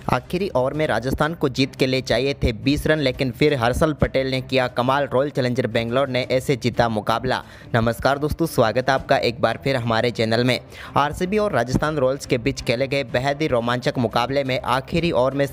आखिरी ओवर में राजस्थान को जीत के लिए चाहिए थे 20 रन, लेकिन फिर हर्षल पटेल ने किया कमाल। रॉयल चैलेंजर बेंगलोर ने ऐसे जीता मुकाबला। नमस्कार दोस्तों, स्वागत है आपका एक बार फिर हमारे चैनल में। आरसीबी और राजस्थान रॉयल्स के बीच खेले गए बेहद ही रोमांचक मुकाबले में आखिरी ओवर में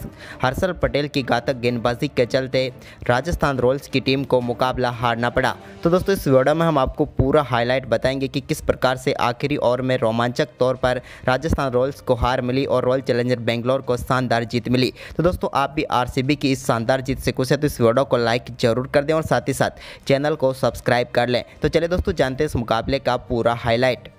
हर्षल पटेल की घातक गेंदबाजी के चलते राजस्थान रॉयल्स की टीम को मुकाबला हारना पड़ा। तो दोस्तों इस वीडियो में हम आपको पूरा हाईलाइट बताएंगे कि किस प्रकार से आखिरी ओवर में रोमांचक तौर पर राजस्थान रॉयल्स को हार मिली और रॉयल चैलेंजर बेंगलोर को शानदार जीत मिली। तो दोस्तों आप भी आरसीबी की इस शानदार जीत से खुश है तो इस वीडियो को लाइक जरूर कर दें और साथ ही साथ चैनल को सब्सक्राइब कर लें। तो चलिए दोस्तों जानते हैं इस मुकाबले का पूरा हाईलाइट।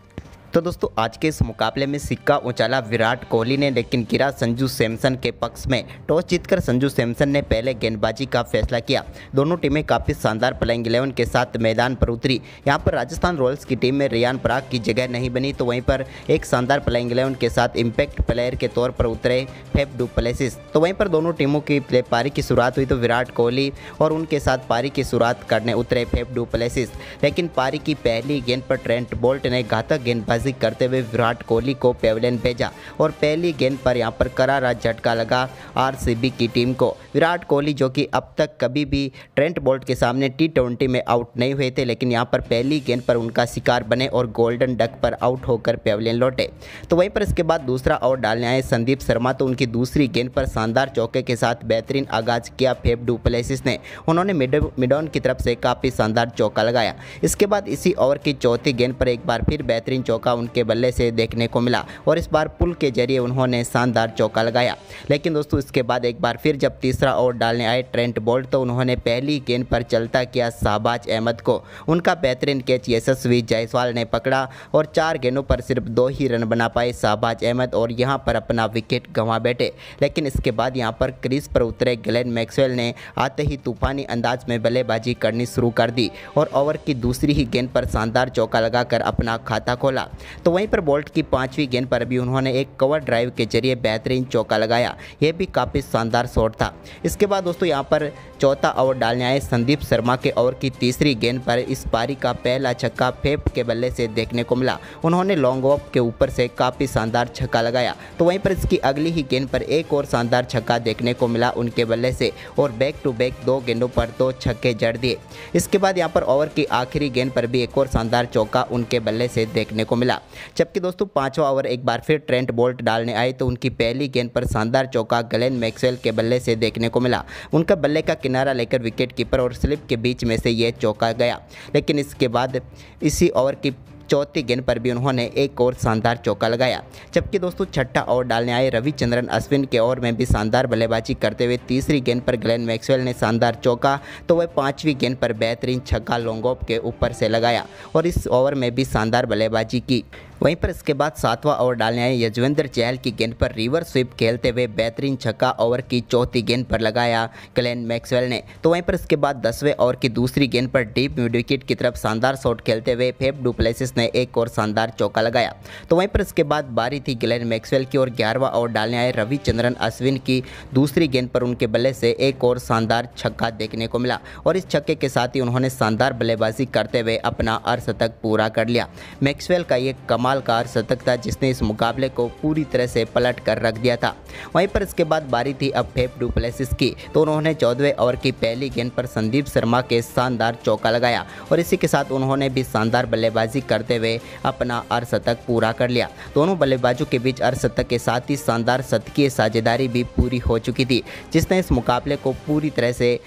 तो दोस्तों आज के इस मुकाबले में सिक्का उछाला विराट कोहली ने, लेकिन गिरा संजू सैमसन के पक्ष में। टॉस जीतकर संजू सैमसन ने पहले गेंदबाजी का फैसला किया। दोनों टीमें काफ़ी शानदार प्लेइंग 11 के साथ मैदान पर उतरी। यहां पर राजस्थान रॉयल्स की टीम में रियान पराग की जगह नहीं बनी, तो वहीं पर एक शानदार प्लेइंग 11 के साथ इम्पैक्ट प्लेयर के तौर पर उतरे फेफ डू प्लेसिस। तो वहीं पर दोनों टीमों की पारी की शुरुआत हुई तो विराट कोहली और उनके साथ पारी की शुरुआत करने उतरे फेफ डू प्लेसिस, लेकिन पारी की पहली गेंद पर ट्रेंट बोल्ट ने घातक गेंदबाजी करते हुए विराट कोहली को पेविलियन भेजा और पहली गेंद पर यहां पर करारा झटका लगा आरसीबी की टीम को। विराट कोहली जो कि अब तक कभी भी ट्रेंट बोल्ट के सामने T20 में आउट नहीं हुए थे, लेकिन यहां पर पहली गेंद पर उनका शिकार बने और गोल्डन डक पर आउट होकर पेविलियन लौटे। तो वहीं पर इसके बाद दूसरा ओवर डालने आए संदीप शर्मा, तो उनकी दूसरी गेंद पर शानदार चौके के साथ बेहतरीन आगाज किया फेफ डू प्लेसिस ने। उन्होंने मिडऑन की तरफ से काफ़ी शानदार चौका लगाया। इसके बाद इसी ओवर की चौथी गेंद पर एक बार फिर बेहतरीन चौका उनके बल्ले से देखने को मिला और इस बार पुल के जरिए उन्होंने शानदार चौका लगाया। लेकिन दोस्तों इसके बाद एक बार फिर जब तीसरा ओवर डालने आए ट्रेंट बोल्ट, तो उन्होंने पहली गेंद पर चलता किया शाहबाज अहमद को। उनका बेहतरीन कैच यशस्वी जायसवाल ने पकड़ा और 4 गेंदों पर सिर्फ 2 ही रन बना पाए शाहबाज अहमद और यहां पर अपना विकेट गंवा बैठे। लेकिन इसके बाद यहां पर क्रीज पर उतरे ग्लेन मैक्सवेल ने आते ही तूफानी अंदाज में बल्लेबाजी करनी शुरू कर दी और ओवर की दूसरी ही गेंद पर शानदार चौका लगाकर अपना खाता खोला। तो वहीं पर बोल्ट की 5वीं गेंद पर भी उन्होंने एक कवर ड्राइव के जरिए बेहतरीन चौका लगाया। यह भी काफ़ी शानदार शॉट था। इसके बाद दोस्तों यहां पर चौथा ओवर डालने आए संदीप शर्मा के ओवर की तीसरी गेंद पर इस पारी का पहला छक्का फेफ के बल्ले से देखने को मिला। उन्होंने लॉन्ग ऑफ के ऊपर से काफ़ी शानदार छक्का लगाया। तो वहीं पर इसकी अगली ही गेंद पर एक और शानदार छक्का देखने को मिला उनके बल्ले से और बैक टू बैक 2 गेंदों पर 2 छक्के जड़ दिए। इसके बाद यहाँ पर ओवर की आखिरी गेंद पर भी एक और शानदार चौका उनके बल्ले से देखने को मिला। जबकि दोस्तों 5वां ओवर एक बार फिर ट्रेंट बोल्ट डालने आए तो उनकी पहली गेंद पर शानदार चौका ग्लेन मैक्सवेल के बल्ले से देखने को मिला। उनका बल्ले का किनारा लेकर विकेट कीपर और स्लिप के बीच में से यह चौका गया। लेकिन इसके बाद इसी ओवर की चौथी गेंद पर भी उन्होंने एक और शानदार चौका लगाया। जबकि दोस्तों छठा ओवर डालने आए रविचंद्रन अश्विन के ओवर में भी शानदार बल्लेबाजी करते हुए तीसरी गेंद पर ग्लेन मैक्सवेल ने शानदार चौका, तो वह 5वीं गेंद पर बेहतरीन छक्का लॉन्ग ऑफ के ऊपर से लगाया और इस ओवर में भी शानदार बल्लेबाजी की। वहीं पर इसके बाद 7वां ओवर डालने आए यजवेंद्र चहल की गेंद पर रिवर्स स्वीप खेलते हुए बेहतरीन छक्का ओवर की चौथी गेंद पर लगाया ग्लेन मैक्सवेल ने। तो वहीं पर इसके बाद 10वें ओवर की दूसरी गेंद पर डीप मिड विकेट की तरफ शानदार शॉट खेलते हुए फेफ डू प्लेसिस ने एक और शानदार चौका लगाया। तो वहीं पर इसके बाद बारी थी ग्लेन मैक्सवेल की और 11वां ओवर डालने आए रविचंद्रन अश्विन की दूसरी गेंद पर उनके बल्ले से एक और शानदार छक्का देखने को मिला और इस छक्के के साथ ही उन्होंने शानदार बल्लेबाजी करते हुए अपना अर्धशतक पूरा कर लिया। मैक्सवेल का ये कमाल का अर्धशतक था जिसने इस मुकाबले को पूरी तरह से पलट कर रख दिया था। वहीं पर इसके बाद बारी थी अब फेफ डू प्लेसिस की, तो उन्होंने 14वें ओवर की पहली गेंद पर संदीप शर्मा के शानदार चौका लगाया और इसी के साथ उन्होंने भी शानदार बल्लेबाजी करते हुए अपना अर्धशतक पूरा कर लिया। दोनों बल्लेबाजों के बीच अर्धशतक के साथ ही शानदार शतकीय साझेदारी भी पूरी हो चुकी थी, जिसने इस मुकाबले को पूरी तरह से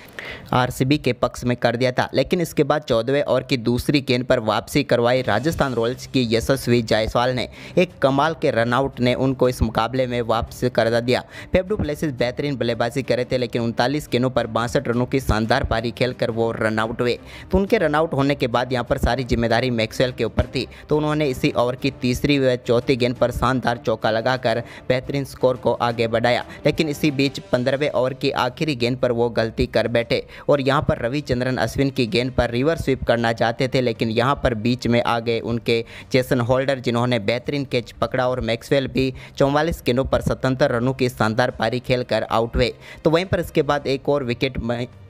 आरसीबी के पक्ष में कर दिया था। लेकिन इसके बाद 14वें ओवर की दूसरी गेंद पर वापसी करवाई राजस्थान रॉयल्स की यशस्वी जायसवाल ने। एक कमाल के रनआउट ने उनको इस मुकाबले में वापस कर दिया। फेफ डू प्लेसिस बेहतरीन बल्लेबाजी करे थे, लेकिन 39 गेंदों पर 62 रनों की शानदार पारी खेलकर वो रनआउट हुए। तो उनके रनआउट होने के बाद यहाँ पर सारी जिम्मेदारी मैक्सवेल के ऊपर थी, तो उन्होंने इसी ओवर की तीसरी व चौथी गेंद पर शानदार चौका लगाकर बेहतरीन स्कोर को आगे बढ़ाया। लेकिन इसी बीच 15वें ओवर की आखिरी गेंद पर वो गलती कर बैठे और यहाँ पर रविचंद्रन अश्विन की गेंद पर रिवर्स स्वीप करना चाहते थे, लेकिन यहाँ पर बीच में आ गए उनके जेसन होल्डर बटलर जिन्होंने बेहतरीन कैच पकड़ा और मैक्सवेल भी 44 गेंदों पर 77 रनों की शानदार पारी खेलकर आउट हुए। तो वहीं पर इसके बाद एक और विकेट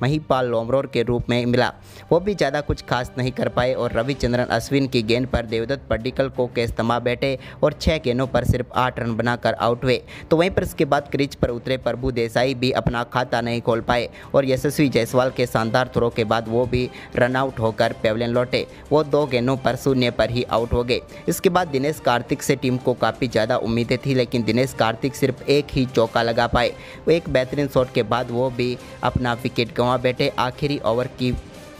महिपाल लोमरोर के रूप में मिला, वो भी ज़्यादा कुछ खास नहीं कर पाए और रविचंद्रन अश्विन की गेंद पर देवदत्त पड्डीकल को कैच थमा बैठे और 6 गेंदों पर सिर्फ 8 रन बनाकर आउट हुए। तो वहीं पर इसके बाद क्रीज पर उतरे प्रभु देसाई भी अपना खाता नहीं खोल पाए और यशस्वी जायसवाल के शानदार थ्रो के बाद वो भी रन आउट होकर पेविलियन लौटे। वो 2 गेंदों पर 0 पर ही आउट हो गए। इसके बाद दिनेश कार्तिक से टीम को काफ़ी ज़्यादा उम्मीदें थी, लेकिन दिनेश कार्तिक सिर्फ एक ही चौका लगा पाए। वो एक बेहतरीन शॉट के बाद वो भी अपना विकेट गंवा बैठे। आखिरी ओवर की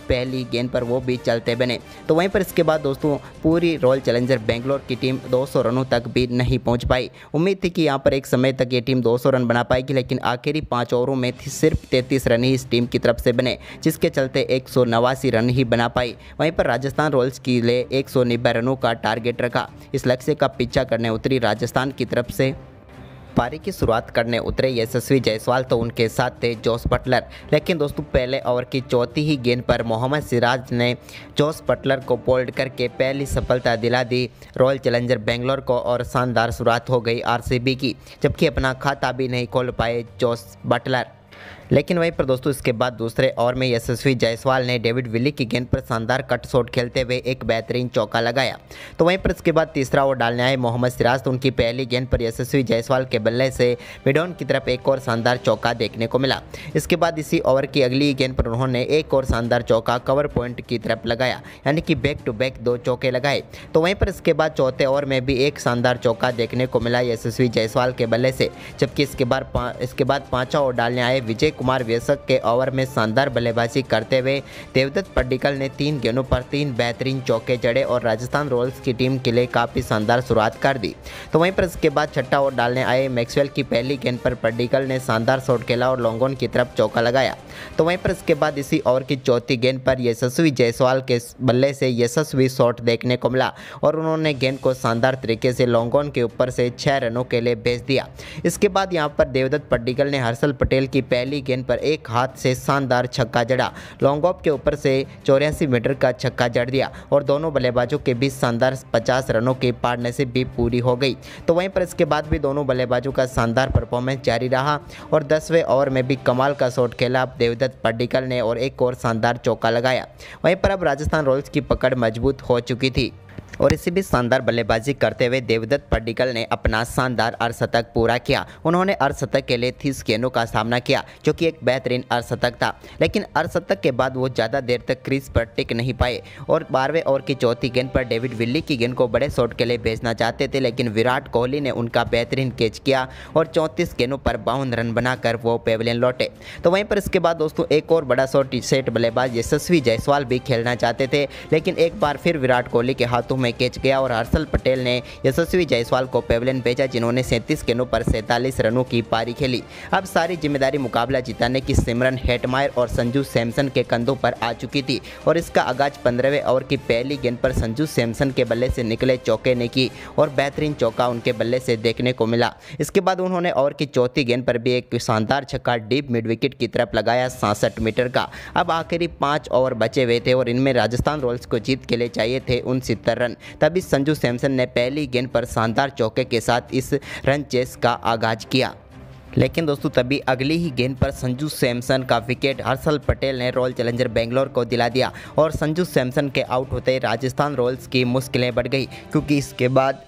पहली गेंद पर वो भी चलते बने। तो वहीं पर इसके बाद दोस्तों पूरी रॉयल चैलेंजर बेंगलोर की टीम 200 रनों तक भी नहीं पहुंच पाई। उम्मीद थी कि यहां पर एक समय तक ये टीम 200 रन बना पाएगी, लेकिन आखिरी 5 ओवरों में सिर्फ 33 रन ही इस टीम की तरफ से बने, जिसके चलते 189 रन ही बना पाई। वहीं पर राजस्थान रॉयल्स के लिए 190 रनों का टारगेट रखा। इस लक्ष्य का पीछा करने उतरी राजस्थान की तरफ से पारी की शुरुआत करने उतरे यशस्वी जायसवाल, तो उनके साथ थे जोस बटलर। लेकिन दोस्तों पहले ओवर की चौथी ही गेंद पर मोहम्मद सिराज ने जोस बटलर को बोल्ड करके पहली सफलता दिला दी रॉयल चैलेंजर बेंगलोर को और शानदार शुरुआत हो गई आरसीबी की, जबकि अपना खाता भी नहीं खोल पाए जोस बटलर। लेकिन वहीं पर दोस्तों इसके बाद दूसरे ओवर में यशस्वी जायसवाल ने डेविड विली की गेंद पर शानदार कट शॉट खेलते हुए एक बेहतरीन चौका लगाया। तो वहीं पर इसके बाद तीसरा ओवर डालने आए मोहम्मद सिराज, तो उनकी पहली गेंद पर यशस्वी जायसवाल के बल्ले से मिडॉन की तरफ एक और शानदार चौका देखने को मिला। इसके बाद इसी ओवर की अगली गेंद पर उन्होंने एक और शानदार चौका कवर पॉइंट की तरफ लगाया, यानी कि बैक टू बैक 2 चौके लगाए। तो वहीं पर इसके बाद चौथे ओवर में भी एक शानदार चौका देखने को मिला यशस्वी जायसवाल के बल्ले से, जबकि इसके बाद पांचवा ओवर डालने आए विजय कुमार वेसक के ओवर में शानदार बल्लेबाजी करते हुए देवदत्त पड्डीकल ने 3 गेंदों पर 3 बेहतरीन चौके जड़े और राजस्थान रॉयल्स की टीम के लिए काफ़ी शानदार शुरुआत कर दी। तो वहीं पर इसके बाद छठा ओवर डालने आए मैक्सवेल की पहली गेंद पर पड्डीकल ने शानदार शॉट खेला और लॉन्ग ऑन की तरफ चौका लगाया। तो वहीं पर इसके बाद इसी ओवर की चौथी गेंद पर यशस्वी जायसवाल के बल्ले से यशस्वी शॉट देखने को मिला और उन्होंने गेंद को शानदार तरीके से लॉन्ग ऑन के ऊपर से 6 रनों के लिए भेज दिया। इसके बाद यहां पर देवदत्त पड्डीकल ने हर्षल पटेल की पहली गेंद पर एक हाथ से शानदार छक्का जड़ा, लॉन्ग ऑफ के ऊपर से 84 मीटर का छक्का जड़ दिया और दोनों बल्लेबाजों के बीच शानदार 50 रनों की पार्टनरशिप भी पूरी हो गई। तो वहीं पर इसके बाद भी दोनों बल्लेबाजों का शानदार परफॉर्मेंस जारी रहा और 10वें ओवर में भी कमाल का शॉट खेला देवदत्त पड्डीकल ने और एक और शानदार चौका लगाया। वहीं पर अब राजस्थान रॉयल्स की पकड़ मजबूत हो चुकी थी और इसी भी शानदार बल्लेबाजी करते हुए देवदत्त पड्डीकल ने अपना शानदार अर्धशतक पूरा किया। उन्होंने अर्धशतक के लिए 30 गेंदों का सामना किया, जो कि एक बेहतरीन अर्धशतक था, लेकिन अर्धशतक के बाद वो ज़्यादा देर तक क्रीज पर टिक नहीं पाए और 12वें ओवर की चौथी गेंद पर डेविड विली की गेंद को बड़े शॉट के लिए भेजना चाहते थे, लेकिन विराट कोहली ने उनका बेहतरीन कैच किया और 34 गेंदों पर 52 रन बनाकर वो पेविलियन लौटे। तो वहीं पर इसके बाद दोस्तों एक और बड़ा शॉट सेट बल्लेबाज यशस्वी जायसवाल भी खेलना चाहते थे, लेकिन एक बार फिर विराट कोहली के हाथों में कैच गया और हर्षल पटेल ने यशस्वी जायसवाल को पेविलियन भेजा, जिन्होंने 37 गेंदों पर 47 रनों की पारी खेली। अब सारी जिम्मेदारी मुकाबला जिताने की सिमरन हेटमायर और संजू सैमसन के कंधों पर आ चुकी थी और इसका आगाज 15वें ओवर की पहली गेंद पर संजू सैमसन के बल्ले से निकले चौके ने की और बेहतरीन चौका उनके बल्ले से देखने को मिला। इसके बाद उन्होंने ओवर की चौथी गेंद पर भी एक शानदार छक्का डीप मिड विकेट की तरफ लगाया 66 मीटर का। अब आखिरी 5 ओवर बचे हुए थे और इनमें राजस्थान रॉयल्स को जीत के लिए चाहिए थे 69 रन। तभी संजू सैमसन ने पहली गेंद पर शानदार चौके के साथ इस रन चेस का आगाज किया, लेकिन दोस्तों तभी अगली ही गेंद पर संजू सैमसन का विकेट हर्षल पटेल ने रॉयल चैलेंजर बेंगलोर को दिला दिया और संजू सैमसन के आउट होते ही राजस्थान रॉयल्स की मुश्किलें बढ़ गई, क्योंकि इसके बाद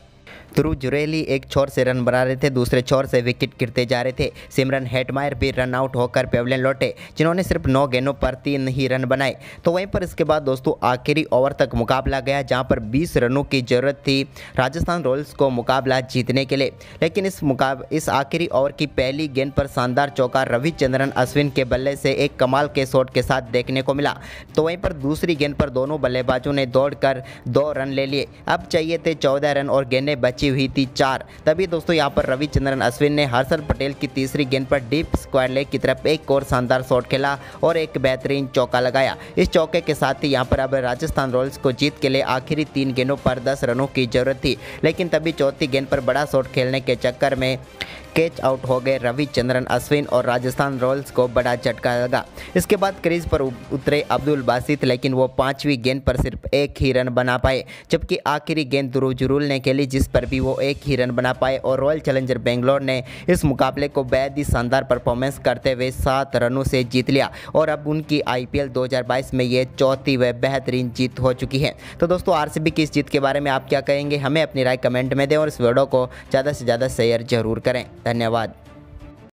ध्रुव जुरेली एक छोर से रन बना रहे थे, दूसरे छोर से विकेट गिरते जा रहे थे। सिमरन हेटमायर भी रन आउट होकर पेविलियन लौटे, जिन्होंने सिर्फ 9 गेंदों पर 3 ही रन बनाए। तो वहीं पर इसके बाद दोस्तों आखिरी ओवर तक मुकाबला गया, जहां पर 20 रनों की जरूरत थी राजस्थान रॉयल्स को मुकाबला जीतने के लिए, लेकिन इस आखिरी ओवर की पहली गेंद पर शानदार चौका रविचंद्रन अश्विन के बल्ले से एक कमाल के शॉट के साथ देखने को मिला। तो वहीं पर दूसरी गेंद पर दोनों बल्लेबाजों ने दौड़कर 2 रन ले लिए। अब चाहिए थे 14 रन और गेंदें बची हुई थी 4। तभी दोस्तों यहां पर रविचंद्रन अश्विन ने हर्षल पटेल की तीसरी गेंद पर डीप स्क्वायर लेग की तरफ एक और शानदार शॉट खेला और एक बेहतरीन चौका लगाया। इस चौके के साथ ही यहां पर अब राजस्थान रॉयल्स को जीत के लिए आखिरी 3 गेंदों पर 10 रनों की जरूरत थी, लेकिन तभी चौथी गेंद पर बड़ा शॉट खेलने के चक्कर में कैच आउट हो गए रविचंद्रन अश्विन और राजस्थान रॉयल्स को बड़ा झटका लगा। इसके बाद क्रीज पर उतरे अब्दुल बासित, लेकिन वो 5वीं गेंद पर सिर्फ एक ही रन बना पाए, जबकि आखिरी गेंद ध्रुव जुरैल ने खेली जिस पर भी वो एक ही रन बना पाए और रॉयल चैलेंजर बेंगलोर ने इस मुकाबले को बेहद ही शानदार परफॉर्मेंस करते हुए 7 रनों से जीत लिया और अब उनकी IPL 2022 में ये चौथी व बेहतरीन जीत हो चुकी है। तो दोस्तों RCB की इस जीत के बारे में आप क्या कहेंगे, हमें अपनी राय कमेंट में दें और इस वीडियो को ज़्यादा से ज़्यादा शेयर जरूर करें। धन्यवाद।